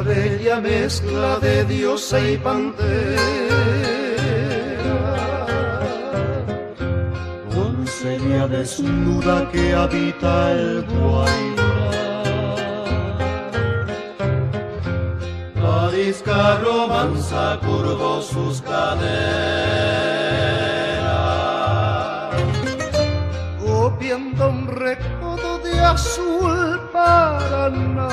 bella mezcla de diosa y pantera, doncella desnuda que habita el Guayra. La disca romanza curvó sus caderas, copiando un recodo de azul Paraná.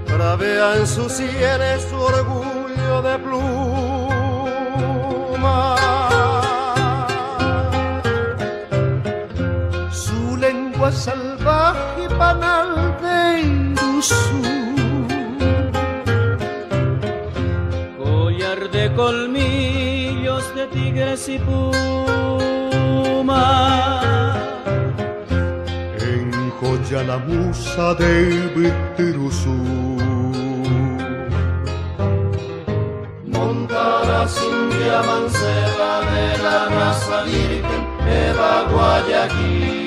Bravea en sus sienes su orgullo de pluma, su lengua salvaje panal de Indusú, collar de colmillos de tigres y pumas, enjolla la musa de Bitiruzú. Montada india mancera de la raza virgen Eva Guayaquil.